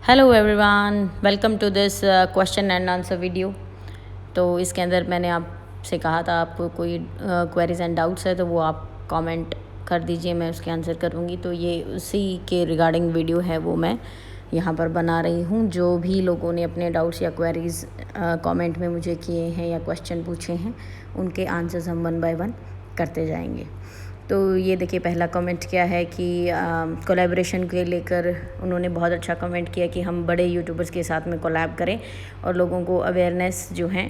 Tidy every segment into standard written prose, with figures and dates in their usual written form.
Hello everyone, welcome to this question and answer video. तो इसके अंदर मैंने आपसे कहा था आपको कोई क्वेरीज एंड डाउट्स है तो वो आप कमेंट कर दीजिए, मैं उसके आंसर करूँगी। तो ये उसी के रिगार्डिंग वीडियो है, वो मैं यहाँ पर बना रही हूँ। जो भी लोगों ने अपने डाउट्स या क्वेरीज कमेंट में मुझे किए हैं या क्वेश्चन पूछे हैं, उनके आंसर्स हम 1 बाय 1 करते जाएंगे। तो ये देखिए, पहला कमेंट क्या है कि कोलैबोरेशन के लेकर उन्होंने बहुत अच्छा कमेंट किया कि हम बड़े यूट्यूबर्स के साथ में कोलैब करें और लोगों को अवेयरनेस जो है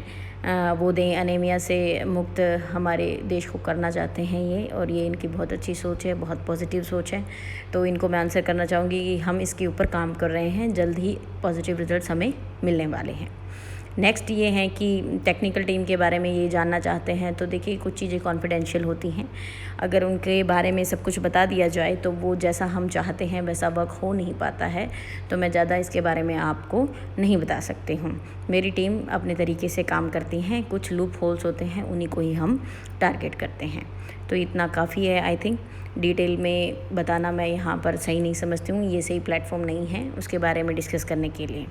वो दें, अनीमिया से मुक्त हमारे देश को करना चाहते हैं ये। और ये इनकी बहुत अच्छी सोच है, बहुत पॉजिटिव सोच है। तो इनको मैं आंसर करना चाहूँगी कि हम इसके ऊपर काम कर रहे हैं, जल्द ही पॉजिटिव रिजल्ट्स हमें मिलने वाले हैं। नेक्स्ट ये है कि टेक्निकल टीम के बारे में ये जानना चाहते हैं। तो देखिए, कुछ चीज़ें कॉन्फिडेंशियल होती हैं। अगर उनके बारे में सब कुछ बता दिया जाए तो वो जैसा हम चाहते हैं वैसा वर्क हो नहीं पाता है। तो मैं ज़्यादा इसके बारे में आपको नहीं बता सकती हूँ। मेरी टीम अपने तरीके से काम करती हैं, कुछ लूप होल्स होते हैं, उन्हीं को ही हम टारगेट करते हैं। तो इतना काफ़ी है। आई थिंक डिटेल में बताना मैं यहाँ पर सही नहीं समझती हूँ, ये सही प्लेटफॉर्म नहीं है उसके बारे में डिस्कस करने के लिए।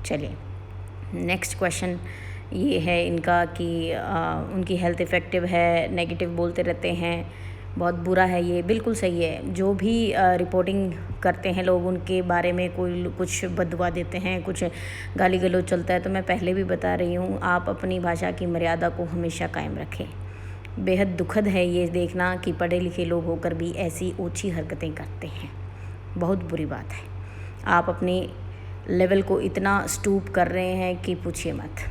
चलिए, नेक्स्ट क्वेश्चन ये है इनका कि उनकी हेल्थ इफ़ेक्टिव है, नेगेटिव बोलते रहते हैं, बहुत बुरा है। ये बिल्कुल सही है। जो भी रिपोर्टिंग करते हैं लोग, उनके बारे में कोई कुछ बददुआ देते हैं, कुछ गाली गलौज चलता है, तो मैं पहले भी बता रही हूँ, आप अपनी भाषा की मर्यादा को हमेशा कायम रखें। बेहद दुखद है ये देखना कि पढ़े लिखे लोग होकर भी ऐसी ओछी हरकतें करते हैं। बहुत बुरी बात है। आप अपनी लेवल को इतना स्टूप कर रहे हैं कि पूछिए मत।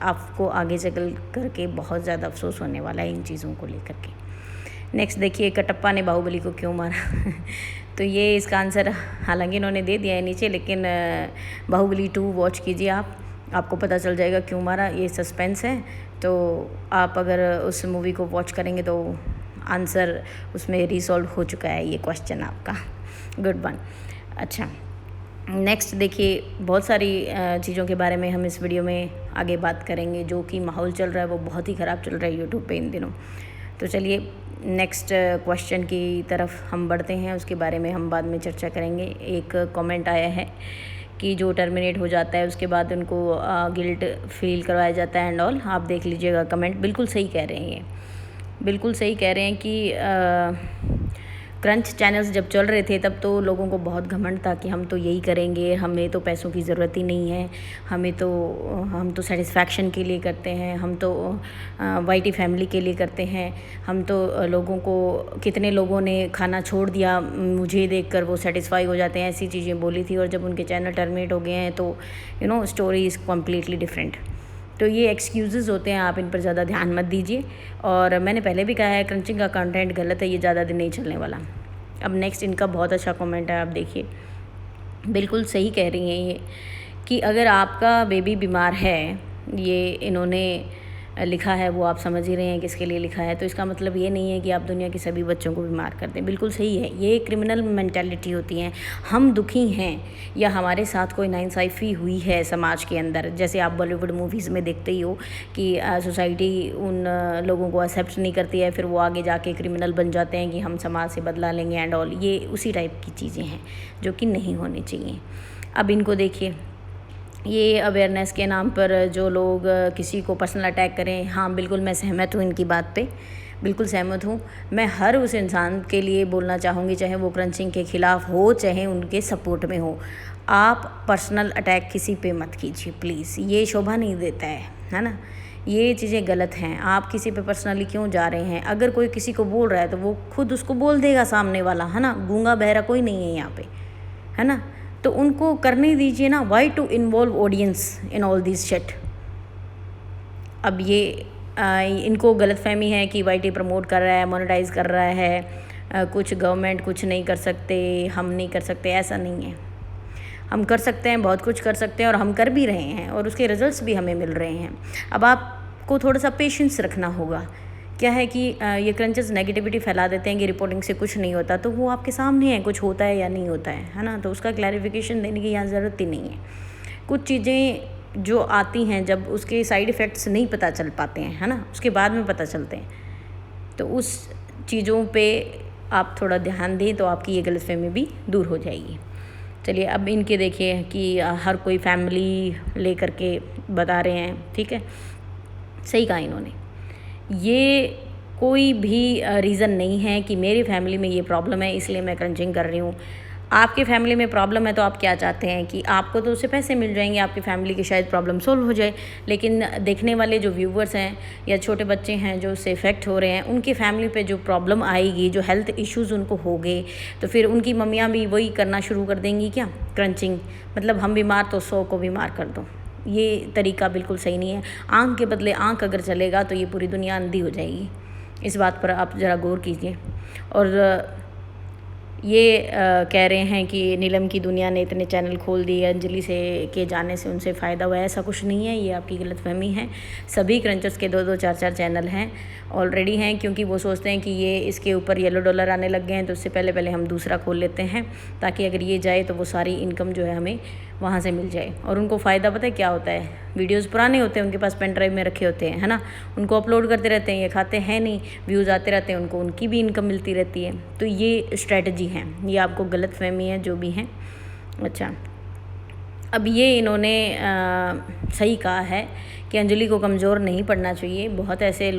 आपको आगे चल करके बहुत ज़्यादा अफसोस होने वाला है इन चीज़ों को लेकर के। नेक्स्ट देखिए, कटप्पा ने बाहुबली को क्यों मारा तो ये इसका आंसर हालांकि इन्होंने दे दिया है नीचे, लेकिन बाहुबली 2 वॉच कीजिए आपको पता चल जाएगा क्यों मारा। ये सस्पेंस है, तो आप अगर उस मूवी को वॉच करेंगे तो आंसर उसमें रिसॉल्व हो चुका है ये क्वेश्चन आपका। Good one. अच्छा, नेक्स्ट देखिए, बहुत सारी चीज़ों के बारे में हम इस वीडियो में आगे बात करेंगे। जो कि माहौल चल रहा है वो बहुत ही ख़राब चल रहा है यूट्यूब पे इन दिनों। तो चलिए, नेक्स्ट क्वेश्चन की तरफ हम बढ़ते हैं, उसके बारे में हम बाद में चर्चा करेंगे। एक कमेंट आया है कि जो टर्मिनेट हो जाता है उसके बाद उनको गिल्ट फील करवाया जाता है एंड ऑल। आप देख लीजिएगा कमेंट, बिल्कुल सही कह रहे हैं ये, बिल्कुल सही कह रहे हैं कि क्रंच चैनल्स जब चल रहे थे तब तो लोगों को बहुत घमंड था कि हम तो यही करेंगे, हमें तो पैसों की ज़रूरत ही नहीं है, हम तो सेटिस्फैक्शन के लिए करते हैं, हम तो वाईटी फैमिली के लिए करते हैं, हम तो लोगों को, कितने लोगों ने खाना छोड़ दिया मुझे देखकर, वो सेटिस्फाई हो जाते हैं, ऐसी चीज़ें बोली थी। और जब उनके चैनल टर्मिनेट हो गए हैं तो स्टोरी इज़ कम्प्लीटली डिफरेंट। तो ये एक्सक्यूज़ेस होते हैं, आप इन पर ज़्यादा ध्यान मत दीजिए। और मैंने पहले भी कहा है, क्रंचिंग का कंटेंट गलत है, ये ज़्यादा दिन नहीं चलने वाला। अब नेक्स्ट इनका बहुत अच्छा कमेंट है, आप देखिए, बिल्कुल सही कह रही हैं ये कि अगर आपका बेबी बीमार है, ये इन्होंने लिखा है, वो आप समझ ही रहे हैं किसके लिए लिखा है। तो इसका मतलब ये नहीं है कि आप दुनिया के सभी बच्चों को बीमार कर दें। बिल्कुल सही है, ये क्रिमिनल मेंटालिटी होती है। हम दुखी हैं या हमारे साथ कोई नाइंसाफ़ी हुई है समाज के अंदर, जैसे आप बॉलीवुड मूवीज़ में देखते ही हो कि सोसाइटी उन लोगों को एक्सेप्ट नहीं करती है, फिर वो आगे जाके क्रिमिनल बन जाते हैं कि हम समाज से बदला लेंगे एंड ऑल। ये उसी टाइप की चीज़ें हैं जो कि नहीं होनी चाहिए। अब इनको देखिए, ये अवेयरनेस के नाम पर जो लोग किसी को पर्सनल अटैक करें, हाँ बिल्कुल मैं सहमत हूँ इनकी बात पे, बिल्कुल सहमत हूँ। मैं हर उस इंसान के लिए बोलना चाहूँगी, चाहे वो क्रंचिंग के ख़िलाफ़ हो चाहे उनके सपोर्ट में हो, आप पर्सनल अटैक किसी पे मत कीजिए प्लीज़। ये शोभा नहीं देता है ना। ये चीज़ें गलत हैं। आप किसी पे पर्सनली क्यों जा रहे हैं? अगर कोई किसी को बोल रहा है तो वो खुद उसको बोल देगा सामने वाला, है ना। गूंगा बहरा कोई नहीं है यहाँ पे, है ना। तो उनको करने दीजिए ना। Why to involve audience in all this shit. अब ये इनको गलतफहमी है कि वाईटी प्रमोट कर रहा है, मोनेटाइज कर रहा है, कुछ गवर्नमेंट कुछ नहीं कर सकते, हम नहीं कर सकते। ऐसा नहीं है, हम कर सकते हैं, बहुत कुछ कर सकते हैं और हम कर भी रहे हैं और उसके रिजल्ट्स भी हमें मिल रहे हैं। अब आपको थोड़ा सा पेशेंस रखना होगा। क्या है कि ये क्रंचेस नेगेटिविटी फैला देते हैं कि रिपोर्टिंग से कुछ नहीं होता, तो वो आपके सामने है, कुछ होता है या नहीं होता है ना। तो उसका क्लैरिफिकेशन देने की यहाँ ज़रूरत ही नहीं है। कुछ चीज़ें जो आती हैं जब उसके साइड इफ़ेक्ट्स नहीं पता चल पाते हैं, है ना, उसके बाद में पता चलते हैं, तो उस चीज़ों पे आप थोड़ा ध्यान दें तो आपकी ये गलतफहमी भी दूर हो जाएगी। चलिए अब इनके देखिए कि हर कोई फैमिली लेकर के बता रहे हैं, ठीक है, सही कहा इन्होंने। ये कोई भी रीज़न नहीं है कि मेरी फैमिली में ये प्रॉब्लम है इसलिए मैं क्रंचिंग कर रही हूँ। आपकी फैमिली में प्रॉब्लम है तो आप क्या चाहते हैं कि आपको तो उससे पैसे मिल जाएंगे, आपकी फैमिली की शायद प्रॉब्लम सोल्व हो जाए, लेकिन देखने वाले जो व्यूवर्स हैं या छोटे बच्चे हैं जो उससे इफ़ेक्ट हो रहे हैं, उनकी फैमिली पे जो प्रॉब्लम आएगी, जो हेल्थ इश्यूज़ उनको हो गए, तो फिर उनकी मम्मियाँ भी वही करना शुरू कर देंगी क्या, क्रंचिंग। मतलब हम बीमार तो 100 को बीमार कर दो, ये तरीका बिल्कुल सही नहीं है। आँख के बदले आँख अगर चलेगा तो ये पूरी दुनिया अंधी हो जाएगी। इस बात पर आप ज़रा गौर कीजिए। और ये कह रहे हैं कि नीलम की दुनिया ने इतने चैनल खोल दिए, अंजलि से के जाने से उनसे फ़ायदा हुआ है, ऐसा कुछ नहीं है, ये आपकी गलतफहमी है। सभी क्रंचर्स के 2-2 4-4 चैनल हैं ऑलरेडी हैं, क्योंकि वो सोचते हैं कि ये इसके ऊपर येलो डॉलर आने लग गए हैं तो उससे पहले पहले हम दूसरा खोल लेते हैं, ताकि अगर ये जाए तो वो सारी इनकम जो है हमें वहाँ से मिल जाए। और उनको फ़ायदा पता है क्या होता है, वीडियोस पुराने होते हैं उनके पास, पेन ड्राइव में रखे होते हैं, है ना, उनको अपलोड करते रहते हैं, ये खाते हैं नहीं, व्यूज़ आते रहते हैं, उनको उनकी भी इनकम मिलती रहती है। तो ये स्ट्रेटजी है, ये आपको गलतफहमी है जो भी हैं। अच्छा, अब ये इन्होंने सही कहा है कि अंजलि को कमज़ोर नहीं पड़ना चाहिए। बहुत ऐसे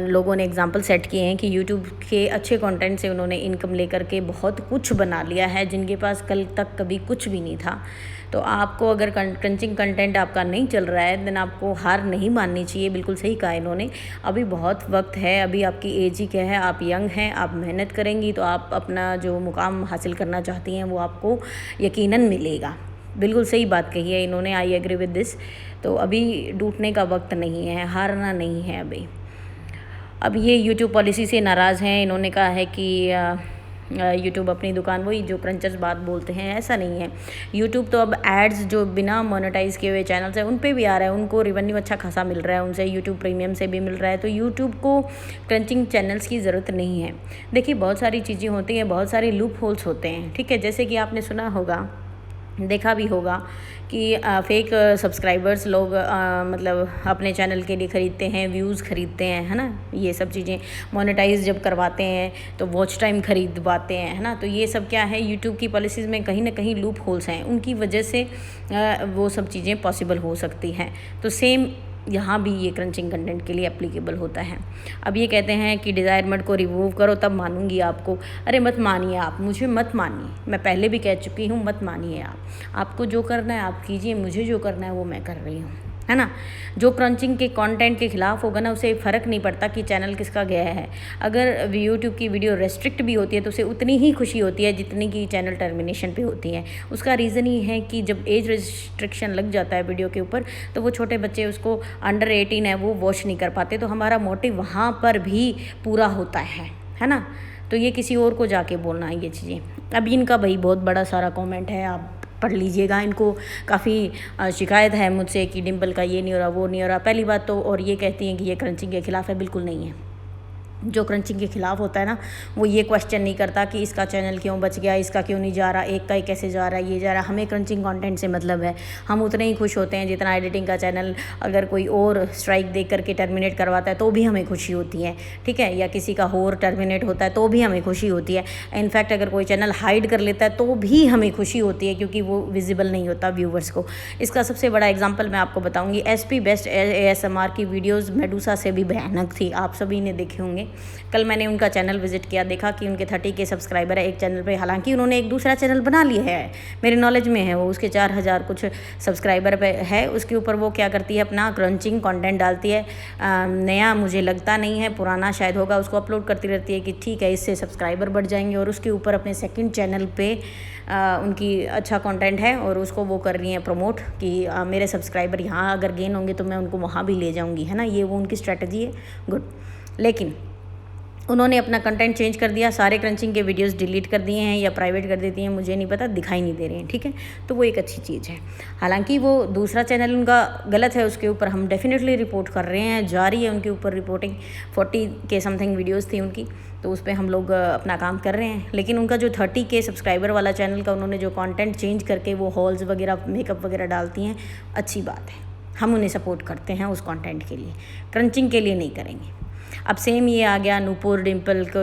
लोगों ने एग्जांपल सेट किए हैं कि यूट्यूब के अच्छे कंटेंट से उन्होंने इनकम लेकर के बहुत कुछ बना लिया है, जिनके पास कल तक कभी कुछ भी नहीं था। तो आपको अगर क्रंचिंग कंटेंट आपका नहीं चल रहा है, देन आपको हार नहीं माननी चाहिए। बिल्कुल सही कहा इन्होंने, अभी बहुत वक्त है, अभी आपकी एज ही क्या है, आप यंग हैं, आप मेहनत करेंगी तो आप अपना जो मुकाम हासिल करना चाहती हैं वो आपको यकीनन मिलेगा। बिल्कुल सही बात कही है इन्होंने, आई एग्री विद दिस। तो अभी टूटने का वक्त नहीं है, हारना नहीं है अभी। अब ये यूट्यूब पॉलिसी से नाराज़ हैं। इन्होंने कहा है कि यूट्यूब अपनी दुकान, वही जो क्रंचर्स बात बोलते हैं, ऐसा नहीं है। यूट्यूब तो अब एड्स जो बिना मोनेटाइज़ किए हुए चैनल्स हैं उन पे भी आ रहा है, उनको रेवेन्यू अच्छा खासा मिल रहा है उनसे, यूट्यूब प्रीमियम से भी मिल रहा है। तो यूट्यूब को क्रंचिंग चैनल्स की ज़रूरत नहीं है। देखिए बहुत सारी चीज़ें होती हैं, बहुत सारे लूप होल्स होते हैं, ठीक है। जैसे कि आपने सुना होगा, देखा भी होगा कि फेक सब्सक्राइबर्स लोग मतलब अपने चैनल के लिए ख़रीदते हैं, व्यूज़ ख़रीदते हैं, है ना, ये सब चीज़ें मोनेटाइज जब करवाते हैं तो वॉच टाइम ख़रीदवाते हैं, है ना। तो ये सब क्या है, यूट्यूब की पॉलिसीज़ में कहीं ना कहीं लूप होल्स हैं, उनकी वजह से वो सब चीज़ें पॉसिबल हो सकती हैं। तो सेम यहाँ भी ये क्रंचिंग कंटेंट के लिए एप्लीकेबल होता है। अब ये कहते हैं कि डिज़ायर मड को रिमूव करो तब मानूंगी आपको। अरे मत मानिए आप, मुझे मत मानिए, मैं पहले भी कह चुकी हूँ, मत मानिए आप। आपको जो करना है आप कीजिए, मुझे जो करना है वो मैं कर रही हूँ, है ना। जो क्रंचिंग के कंटेंट के खिलाफ होगा ना, उसे फ़र्क नहीं पड़ता कि चैनल किसका गया है। अगर यूट्यूब की वीडियो रेस्ट्रिक्ट भी होती है तो उसे उतनी ही खुशी होती है जितनी की चैनल टर्मिनेशन पे होती है। उसका रीज़न ही है कि जब एज रिस्ट्रिक्शन लग जाता है वीडियो के ऊपर तो वो छोटे बच्चे उसको अंडर 18 है वो वॉच नहीं कर पाते, तो हमारा मोटिव वहाँ पर भी पूरा होता है ना। तो ये किसी और को जाके बोलना है ये चीज़ें। अब इनका भाई बहुत बड़ा सारा कमेंट है, आप पढ़ लीजिएगा। इनको काफ़ी शिकायत है मुझसे कि डिम्पल का ये नहीं हो रहा, वो नहीं हो रहा। पहली बात तो, और ये कहती हैं कि ये क्रंचिंग के खिलाफ है, बिल्कुल नहीं है। जो क्रंचिंग के खिलाफ होता है ना, वो ये क्वेश्चन नहीं करता कि इसका चैनल क्यों बच गया, इसका क्यों नहीं जा रहा, एक का ही कैसे जा रहा है, ये जा रहा है। हमें क्रंचिंग कंटेंट से मतलब है। हम उतने ही खुश होते हैं जितना एडिटिंग का चैनल अगर कोई और स्ट्राइक देख करके टर्मिनेट करवाता है तो भी हमें खुशी होती है, ठीक है, या किसी का और टर्मिनेट होता है तो भी हमें खुशी होती है। इनफैक्ट अगर कोई चैनल हाइड कर लेता है तो भी हमें खुशी होती है, क्योंकि वो विजिबल नहीं होता व्यूवर्स को। इसका सबसे बड़ा एग्जाम्पल मैं आपको बताऊँगी, SP बेस्ट ASMR की वीडियोज़ मेडूसा से भी भयानक थी, आप सभी ने देखे होंगे। कल मैंने उनका चैनल विजिट किया, देखा कि उनके 30 के सब्सक्राइबर है एक चैनल पे। हालांकि उन्होंने एक दूसरा चैनल बना लिया है, मेरे नॉलेज में है वो, उसके 4000 कुछ सब्सक्राइबर पे है। उसके ऊपर वो क्या करती है, अपना क्रंचिंग कंटेंट डालती है। नया मुझे लगता नहीं है, पुराना शायद होगा, उसको अपलोड करती रहती है कि ठीक है इससे सब्सक्राइबर बढ़ जाएंगे। और उसके ऊपर अपने सेकंड चैनल पे उनकी अच्छा कंटेंट है और उसको वो कर रही हैं प्रमोट कि मेरे सब्सक्राइबर यहाँ अगर गेन होंगे तो मैं उनको वहाँ भी ले जाऊँगी, है ना। ये वो उनकी स्ट्रैटेजी है, गुड। लेकिन उन्होंने अपना कंटेंट चेंज कर दिया, सारे क्रंचिंग के वीडियोस डिलीट कर दिए हैं या प्राइवेट कर देती हैं, मुझे नहीं पता, दिखाई नहीं दे रहे हैं, ठीक है। तो वो एक अच्छी चीज़ है। हालांकि वो दूसरा चैनल उनका गलत है, उसके ऊपर हम डेफिनेटली रिपोर्ट कर रहे हैं, जारी है उनके ऊपर रिपोर्टिंग। 40 के समथिंग वीडियोज़ थी उनकी, तो उस पर हम लोग अपना काम कर रहे हैं। लेकिन उनका जो 30 के सब्सक्राइबर वाला चैनल का उन्होंने जो कंटेंट चेंज करके वो हॉल्स वगैरह मेकअप वगैरह डालती हैं, अच्छी बात है, हम उन्हें सपोर्ट करते हैं उस कंटेंट के लिए, क्रंचिंग के लिए नहीं करेंगे। अब सेम ये आ गया नूपुर डिम्पल को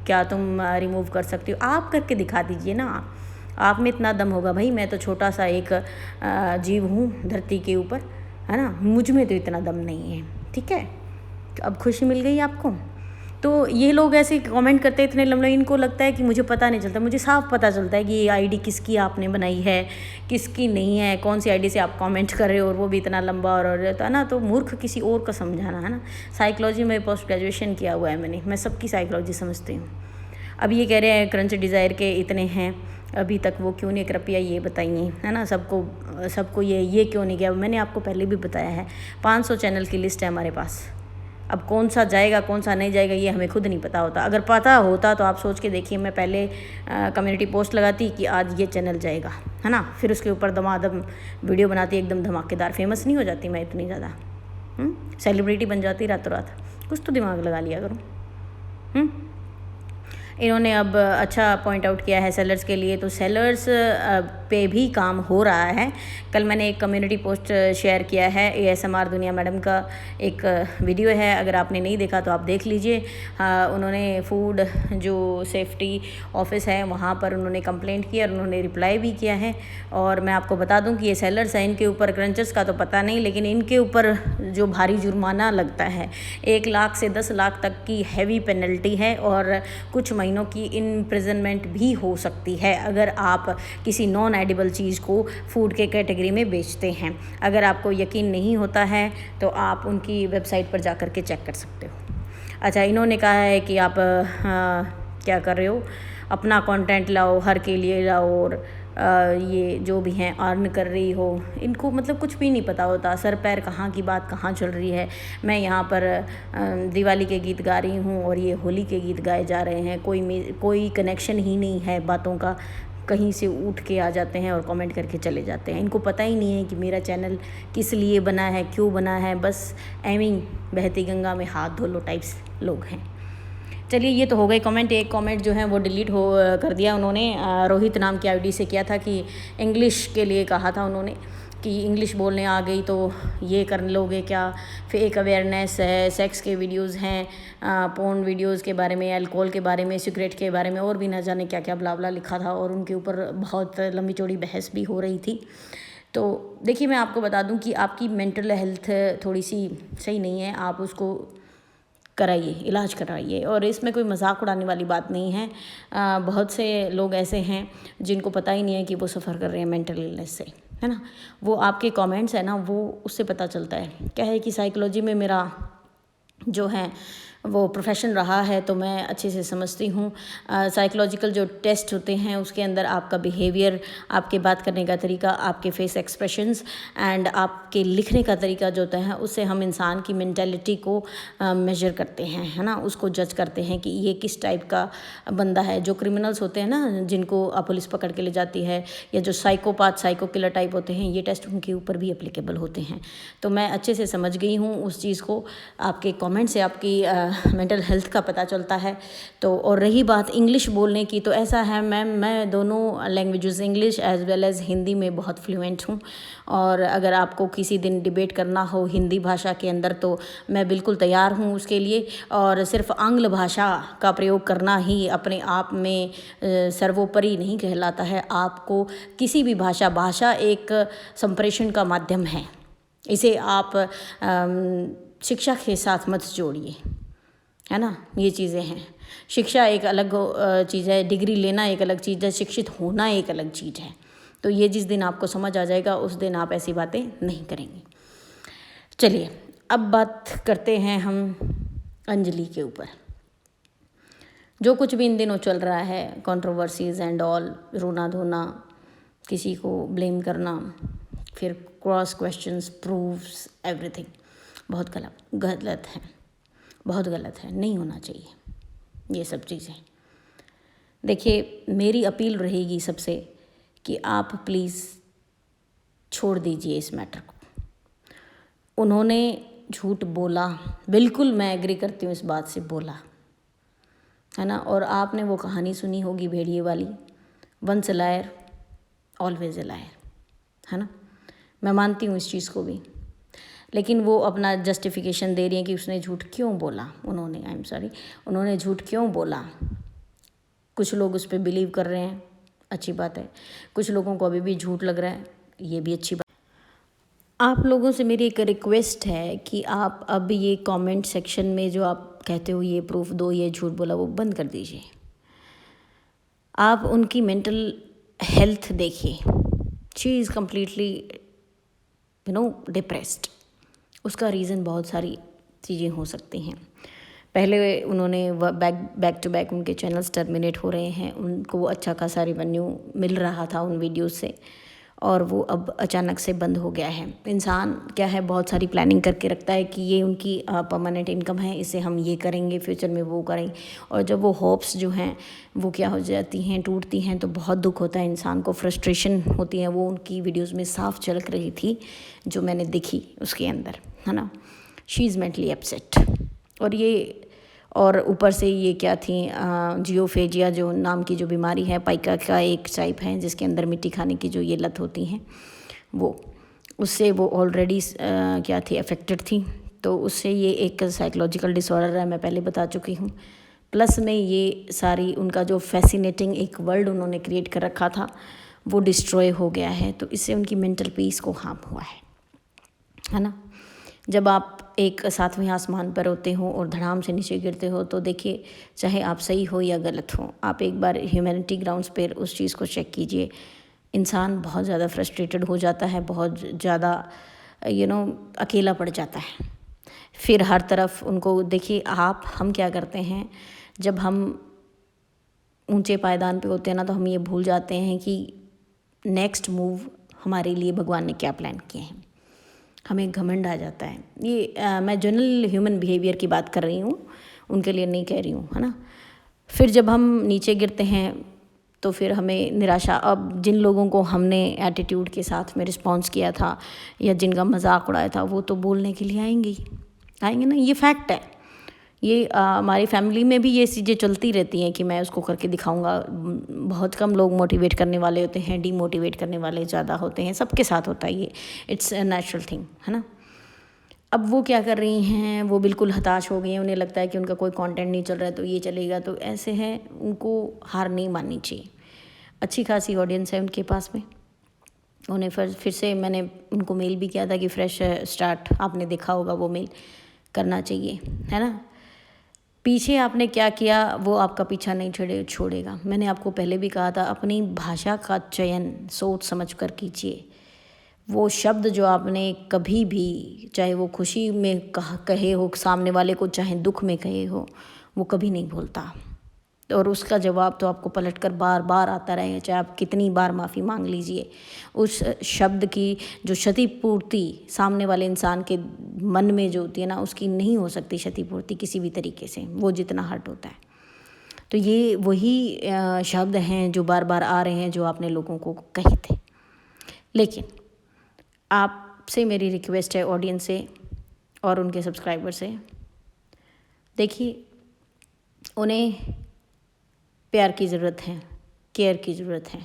क्या तुम रिमूव कर सकती हो, आप करके दिखा दीजिए ना। आप में इतना दम होगा भाई, मैं तो छोटा सा एक जीव हूँ धरती के ऊपर, है ना, मुझ में तो इतना दम नहीं है। ठीक है, अब खुशी मिल गई आपको। तो ये लोग ऐसे कमेंट करते हैं इतने लंबे, इनको लगता है कि मुझे पता नहीं चलता। मुझे साफ पता चलता है कि ये आईडी किसकी आपने बनाई है, किसकी नहीं है, कौन सी आईडी से आप कमेंट कर रहे हो, और वो भी इतना लंबा और रहता है ना। तो मूर्ख किसी और का समझाना, है ना। साइकोलॉजी में पोस्ट ग्रेजुएशन किया हुआ है मैंने, मैं सबकी साइकोलॉजी समझती हूँ। अब ये कह रहे हैं क्रंच डिज़ायर के इतने हैं, अभी तक वो क्यों नहीं, कृपया ये बताइए, है ना। सबको ये क्यों नहीं किया। मैंने आपको पहले भी बताया है 500 चैनल की लिस्ट है हमारे पास। अब कौन सा जाएगा कौन सा नहीं जाएगा ये हमें खुद नहीं पता होता। अगर पता होता तो आप सोच के देखिए, मैं पहले कम्युनिटी पोस्ट लगाती कि आज ये चैनल जाएगा, है ना, फिर उसके ऊपर दमादम वीडियो बनाती, एकदम धमाकेदार। फेमस नहीं हो जाती मैं इतनी ज़्यादा, सेलिब्रिटी बन जाती रातों रात। कुछ तो दिमाग लगा लिया करो। इन्होंने अब अच्छा पॉइंट आउट किया है सेलर्स के लिए, तो सेलर्स पे भी काम हो रहा है। कल मैंने एक कम्युनिटी पोस्ट शेयर किया है, ASMR दुनिया मैडम का एक वीडियो है, अगर आपने नहीं देखा तो आप देख लीजिए। उन्होंने फूड जो सेफ्टी ऑफिस है वहाँ पर उन्होंने कंप्लेंट किया और उन्होंने रिप्लाई भी किया है। और मैं आपको बता दूं कि ये सेलर्स हैं, इनके ऊपर क्रंचर्स का तो पता नहीं, लेकिन इनके ऊपर जो भारी जुर्माना लगता है 1 लाख से 10 लाख तक की हैवी पेनल्टी है, और कुछ महीनों की इम्प्रिजनमेंट भी हो सकती है अगर आप किसी नॉन एडिबल चीज़ को फूड के कैटेगरी में बेचते हैं। अगर आपको यकीन नहीं होता है तो आप उनकी वेबसाइट पर जा कर के चेक कर सकते हो। अच्छा, इन्होंने कहा है कि आप क्या कर रहे हो, अपना कंटेंट लाओ, हर के लिए लाओ, और ये जो भी हैं अर्न कर रही हो। इनको मतलब कुछ भी नहीं पता होता, सर पैर कहाँ की बात कहाँ चल रही है। मैं यहाँ पर दिवाली के गीत गा रही हूँ और ये होली के गीत गाए जा रहे हैं, कोई कनेक्शन ही नहीं है बातों का। कहीं से उठ के आ जाते हैं और कमेंट करके चले जाते हैं। इनको पता ही नहीं है कि मेरा चैनल किस लिए बना है, क्यों बना है, बस एविंग बहती गंगा में हाथ धो लो टाइप्स लोग हैं। चलिए, ये तो हो गए कमेंट। एक कमेंट जो है वो डिलीट कर दिया उन्होंने, रोहित नाम की आईडी से किया था कि इंग्लिश के लिए कहा था उन्होंने कि इंग्लिश बोलने आ गई तो ये कर लोगे क्या, फेक अवेयरनेस है, सेक्स के वीडियोस हैं, पोर्न वीडियोस के बारे में, अल्कोहल के बारे में, सिगरेट के बारे में, और भी ना जाने क्या क्या ब्ला लिखा था, और उनके ऊपर बहुत लंबी चौड़ी बहस भी हो रही थी। तो देखिए, मैं आपको बता दूं कि आपकी मेंटल हेल्थ थोड़ी सी सही नहीं है, आप उसको कराइए, इलाज कराइए, और इसमें कोई मजाक उड़ाने वाली बात नहीं है। बहुत से लोग ऐसे हैं जिनको पता ही नहीं है कि वो सफ़र कर रहे हैं मेंटल इलनेस से, है ना। वो आपके कमेंट्स है ना, वो उससे पता चलता है। क्या है कि साइकोलॉजी में मेरा जो है वो प्रोफेशन रहा है, तो मैं अच्छे से समझती हूँ। साइकोलॉजिकल जो टेस्ट होते हैं उसके अंदर आपका बिहेवियर, आपके बात करने का तरीका, आपके फेस एक्सप्रेशंस एंड आपके लिखने का तरीका जो होता है, उससे हम इंसान की मेंटालिटी को मेजर करते हैं, है ना। उसको जज करते हैं कि ये किस टाइप का बंदा है। जो क्रिमिनल्स होते हैं ना, जिनको पुलिस पकड़ के ले जाती है, या जो साइकोपाथ साइको किलर टाइप होते हैं, ये टेस्ट उनके ऊपर भी एप्लीकेबल होते हैं। तो मैं अच्छे से समझ गई हूँ उस चीज़ को। आपके कमेंट से आपकी मेंटल हेल्थ का पता चलता है। तो और रही बात इंग्लिश बोलने की, तो ऐसा है मैम, मैं दोनों languages English as well as Hindi में बहुत फ्लुएंट हूँ। और अगर आपको किसी दिन डिबेट करना हो हिंदी भाषा के अंदर तो मैं बिल्कुल तैयार हूँ उसके लिए। और सिर्फ आंग्ल भाषा का प्रयोग करना ही अपने आप में सर्वोपरि नहीं कहलाता है। आपको किसी भी भाषा एक संप्रेषण का माध्यम है, इसे आप शिक्षा के साथ मत जोड़िए, है ना। ये चीज़ें हैं। शिक्षा एक अलग चीज़ है, डिग्री लेना एक अलग चीज़ है, शिक्षित होना एक अलग चीज़ है। तो ये जिस दिन आपको समझ आ जाएगा उस दिन आप ऐसी बातें नहीं करेंगे। चलिए, अब बात करते हैं हम अंजलि के ऊपर। जो कुछ भी इन दिनों चल रहा है, कंट्रोवर्सीज एंड ऑल, रोना धोना, किसी को ब्लेम करना, फिर क्रॉस क्वेश्चंस, प्रूफ्स, एवरीथिंग, बहुत गलत है, बहुत गलत है, नहीं होना चाहिए ये सब चीज़ें। देखिए, मेरी अपील रहेगी सबसे कि आप प्लीज़ छोड़ दीजिए इस मैटर को। उन्होंने झूठ बोला, बिल्कुल मैं एग्री करती हूँ इस बात से, बोला, है ना। और आपने वो कहानी सुनी होगी भेड़िए वाली, once a liar always a liar, है ना। मैं मानती हूँ इस चीज़ को भी, लेकिन वो अपना जस्टिफिकेशन दे रही हैं कि उसने झूठ क्यों बोला, उन्होंने झूठ क्यों बोला। कुछ लोग उस पर बिलीव कर रहे हैं, अच्छी बात है। कुछ लोगों को अभी भी झूठ लग रहा है, ये भी अच्छी बात। आप लोगों से मेरी एक रिक्वेस्ट है कि आप अब ये कमेंट सेक्शन में जो आप कहते हो ये प्रूफ दो, ये झूठ बोला, वो बंद कर दीजिए। आप उनकी मेंटल हेल्थ देखिए, शी इज़ कम्प्लीटली डिप्रेस्ड। उसका रीज़न बहुत सारी चीज़ें हो सकती हैं। पहले उन्होंने बैक टू बैक उनके चैनल्स टर्मिनेट हो रहे हैं, उनको अच्छा खासा रेवेन्यू मिल रहा था उन वीडियोस से, और वो अब अचानक से बंद हो गया है। इंसान क्या है, बहुत सारी प्लानिंग करके रखता है कि ये उनकी परमानेंट इनकम है, इससे हम ये करेंगे, फ्यूचर में वो करेंगे, और जब वो होप्स जो हैं वो क्या हो जाती हैं, टूटती हैं, तो बहुत दुख होता है इंसान को, फ्रस्ट्रेशन होती है। वो उनकी वीडियोज़ में साफ झलक रही थी जो मैंने देखी उसके अंदर, है ना। She is mentally upset. और ऊपर से ये क्या थी, जियोफेजिया जो नाम की जो बीमारी है, पाइका का एक टाइप है जिसके अंदर मिट्टी खाने की जो ये लत होती हैं, वो उससे वो ऑलरेडी क्या थी, अफेक्टेड थी। तो उससे ये एक साइकोलॉजिकल डिसऑर्डर है, मैं पहले बता चुकी हूँ। प्लस में ये सारी उनका जो फैसिनेटिंग एक वर्ल्ड उन्होंने क्रिएट कर रखा था वो डिस्ट्रॉय हो गया है, तो इससे उनकी मेंटल पीस को हार्म हुआ है ना। जब आप एक सातवें आसमान पर होते हो और धड़ाम से नीचे गिरते हो, तो देखिए चाहे आप सही हो या गलत हो, आप एक बार ह्यूमैनिटी ग्राउंड्स पर उस चीज़ को चेक कीजिए। इंसान बहुत ज़्यादा फ्रस्ट्रेटेड हो जाता है, बहुत ज़्यादा अकेला पड़ जाता है। फिर हर तरफ उनको देखिए, हम क्या करते हैं, जब हम ऊंचे पायदान पे होते हैं ना, तो हम ये भूल जाते हैं कि नेक्स्ट मूव हमारे लिए भगवान ने क्या प्लान किए हैं। हमें घमंड आ जाता है। ये मैं जनरल ह्यूमन बिहेवियर की बात कर रही हूँ, उनके लिए नहीं कह रही हूँ, है ना। फिर जब हम नीचे गिरते हैं तो फिर हमें निराशा, अब जिन लोगों को हमने एटीट्यूड के साथ में रिस्पॉन्स किया था या जिनका मजाक उड़ाया था, वो तो बोलने के लिए आएंगे ना, ये फैक्ट है। ये हमारी फैमिली में भी ये चीज़ें चलती रहती हैं कि मैं उसको करके दिखाऊंगा। बहुत कम लोग मोटिवेट करने वाले होते हैं, डीमोटिवेट करने वाले ज़्यादा होते हैं। सबके साथ होता है ये, इट्स अ नेचुरल थिंग, है ना। अब वो क्या कर रही हैं, वो बिल्कुल हताश हो गई हैं, उन्हें लगता है कि उनका कोई कंटेंट नहीं चल रहा है तो ये चलेगा, तो ऐसे हैं, उनको हार नहीं माननी चाहिए। अच्छी खासी ऑडियंस है उनके पास में। उन्हें फिर से मैंने उनको मेल भी किया था कि फ्रेश स्टार्ट, आपने देखा होगा वो मेल, करना चाहिए, है ना। पीछे आपने क्या किया वो आपका पीछा नहीं छोड़ेगा। मैंने आपको पहले भी कहा था, अपनी भाषा का चयन सोच समझ कर कीजिए। वो शब्द जो आपने कभी भी, चाहे वो खुशी में कहे हो सामने वाले को, चाहे दुख में कहे हो, वो कभी नहीं भूलता, और उसका जवाब तो आपको पलटकर बार बार आता रहेगा, चाहे आप कितनी बार माफ़ी मांग लीजिए। उस शब्द की जो क्षतिपूर्ति सामने वाले इंसान के मन में जो होती है ना, उसकी नहीं हो सकती क्षतिपूर्ति किसी भी तरीके से, वो जितना हर्ट होता है। तो ये वही शब्द हैं जो बार बार आ रहे हैं, जो आपने लोगों को कहे थे। लेकिन आपसे मेरी रिक्वेस्ट है, ऑडियंस से और उनके सब्सक्राइबर से, देखिए उन्हें प्यार की ज़रूरत है, केयर की ज़रूरत है।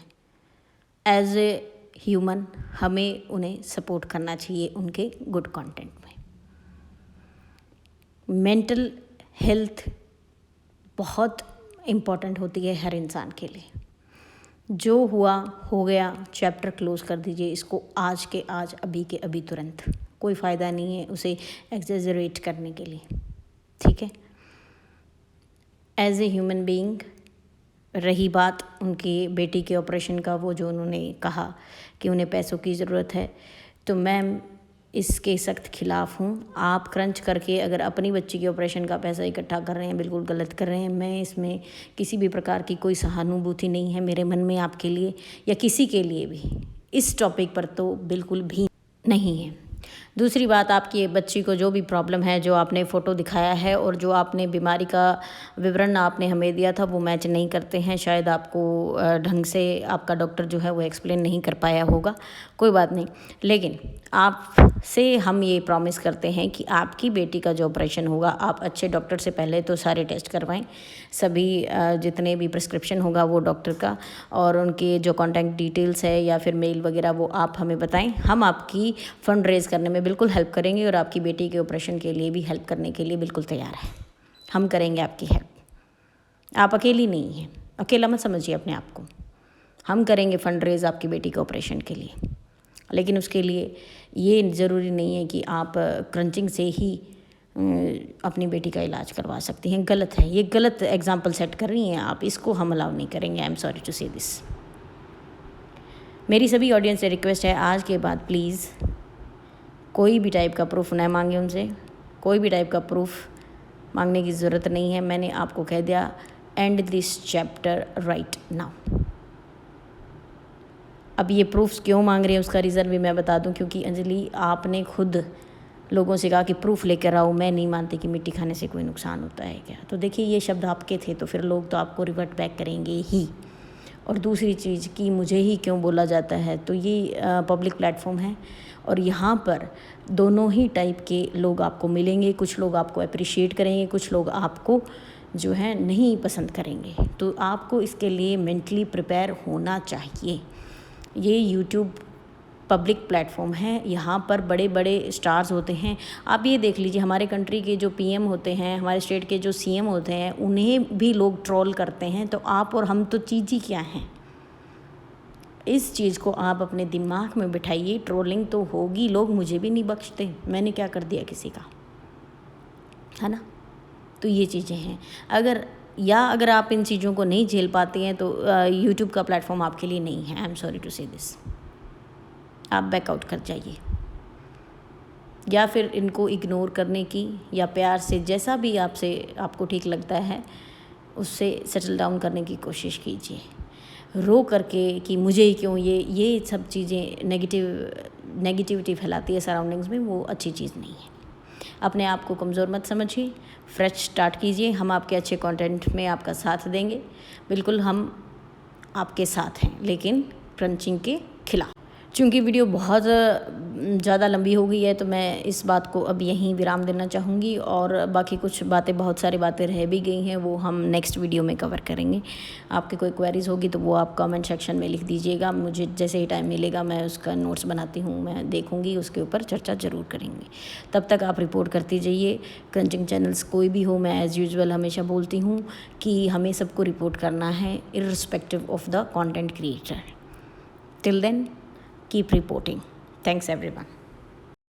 एज ए ह्यूमन हमें उन्हें सपोर्ट करना चाहिए उनके गुड कंटेंट में। मेंटल हेल्थ बहुत इम्पॉर्टेंट होती है हर इंसान के लिए। जो हुआ हो गया, चैप्टर क्लोज कर दीजिए इसको, आज के आज, अभी के अभी, तुरंत। कोई फ़ायदा नहीं है उसे एक्सेजरेट करने के लिए, ठीक है। एज ए ह्यूमन बीइंग, रही बात उनकी बेटी के ऑपरेशन का, वो जो उन्होंने कहा कि उन्हें पैसों की ज़रूरत है, तो मैं इसके सख्त खिलाफ़ हूँ। आप क्रंच करके अगर अपनी बच्ची के ऑपरेशन का पैसा इकट्ठा कर रहे हैं, बिल्कुल गलत कर रहे हैं। मैं इसमें किसी भी प्रकार की कोई सहानुभूति नहीं है मेरे मन में आपके लिए, या किसी के लिए भी, इस टॉपिक पर तो बिल्कुल भी नहीं है। दूसरी बात, आपकी बच्ची को जो भी प्रॉब्लम है, जो आपने फ़ोटो दिखाया है और जो आपने बीमारी का विवरण आपने हमें दिया था, वो मैच नहीं करते हैं। शायद आपको ढंग से आपका डॉक्टर जो है वो एक्सप्लेन नहीं कर पाया होगा, कोई बात नहीं। लेकिन आपसे हम ये प्रॉमिस करते हैं कि आपकी बेटी का जो ऑपरेशन होगा, आप अच्छे डॉक्टर से पहले तो सारे टेस्ट करवाएं, सभी जितने भी प्रिस्क्रिप्शन होगा वो डॉक्टर का, और उनके जो कॉन्टैक्ट डिटेल्स है या फिर मेल वगैरह वो आप हमें बताएं। हम आपकी फ़ंड रेज़ करने में बिल्कुल हेल्प करेंगे, और आपकी बेटी के ऑपरेशन के लिए भी हेल्प करने के लिए बिल्कुल तैयार है। हम करेंगे आपकी हेल्प। आप अकेली नहीं हैं, अकेला मत समझिए अपने आप को। हम करेंगे फंड रेज़ आपकी बेटी के ऑपरेशन के लिए, लेकिन उसके लिए ये ज़रूरी नहीं है कि आप क्रंचिंग से ही अपनी बेटी का इलाज करवा सकती हैं। गलत है, ये गलत एग्जाम्पल सेट कर रही हैं आप, इसको हम अलाउ नहीं करेंगे। आई एम सॉरी टू से दिस। मेरी सभी ऑडियंस से रिक्वेस्ट है, आज के बाद प्लीज़ कोई भी टाइप का प्रूफ न मांगे उनसे, कोई भी टाइप का प्रूफ मांगने की ज़रूरत नहीं है। मैंने आपको कह दिया, and this chapter right now. अब ये प्रूफ्स क्यों मांग रहे हैं उसका रीज़न भी मैं बता दूं, क्योंकि अंजलि आपने खुद लोगों से कहा कि प्रूफ लेकर आओ, मैं नहीं मानती कि मिट्टी खाने से कोई नुकसान होता है क्या। तो देखिए, ये शब्द आपके थे तो फिर लोग तो आपको रिवर्ट बैक करेंगे ही। और दूसरी चीज़ कि मुझे ही क्यों बोला जाता है, तो ये पब्लिक प्लेटफॉर्म है और यहाँ पर दोनों ही टाइप के लोग आपको मिलेंगे। कुछ लोग आपको अप्रिशिएट करेंगे, कुछ लोग आपको जो है नहीं पसंद करेंगे। तो आपको इसके लिए मेंटली प्रिपेयर होना चाहिए। ये यूट्यूब पब्लिक प्लेटफॉर्म है, यहाँ पर बड़े बड़े स्टार्स होते हैं। आप ये देख लीजिए, हमारे कंट्री के जो पीएम होते हैं, हमारे स्टेट के जो सीएम होते हैं, उन्हें भी लोग ट्रोल करते हैं। तो आप और हम तो चीज़ ही क्या हैं। इस चीज़ को आप अपने दिमाग में बिठाइए। ट्रोलिंग तो होगी, लोग मुझे भी नहीं बख्शते, मैंने क्या कर दिया किसी का, है ना। तो ये चीज़ें हैं। अगर आप इन चीज़ों को नहीं झेल पाते हैं तो यूट्यूब का प्लेटफॉर्म आपके लिए नहीं है। आई एम सॉरी टू से दिस। आप बैकआउट कर जाइए, या फिर इनको इग्नोर करने की, या प्यार से जैसा भी आपको ठीक लगता है उससे सेटल डाउन करने की कोशिश कीजिए। रो करके कि मुझे ही क्यों, ये सब चीज़ें नेगेटिविटी फैलाती है सराउंडिंग्स में, वो अच्छी चीज़ नहीं है। अपने आप को कमज़ोर मत समझिए, फ्रेश स्टार्ट कीजिए। हम आपके अच्छे कंटेंट में आपका साथ देंगे, बिल्कुल हम आपके साथ हैं, लेकिन क्रंचिंग के खिलाफ। चूँकि वीडियो बहुत ज़्यादा लंबी हो गई है तो मैं इस बात को अब यहीं विराम देना चाहूँगी, और बाकी कुछ बातें, बहुत सारी बातें रह भी गई हैं, वो हम नेक्स्ट वीडियो में कवर करेंगे। आपकी कोई क्वेरीज़ होगी तो वो आप कमेंट सेक्शन में लिख दीजिएगा। मुझे जैसे ही टाइम मिलेगा मैं उसका नोट्स बनाती हूँ, मैं देखूँगी, उसके ऊपर चर्चा ज़रूर करेंगे। तब तक आप रिपोर्ट करती जाइए। क्रंचिंग चैनल्स कोई भी हो, मैं एज़ यूजुअल हमेशा बोलती हूँ कि हमें सबको रिपोर्ट करना है, irrespective of the content creator. Till then, keep reporting. Thanks everyone.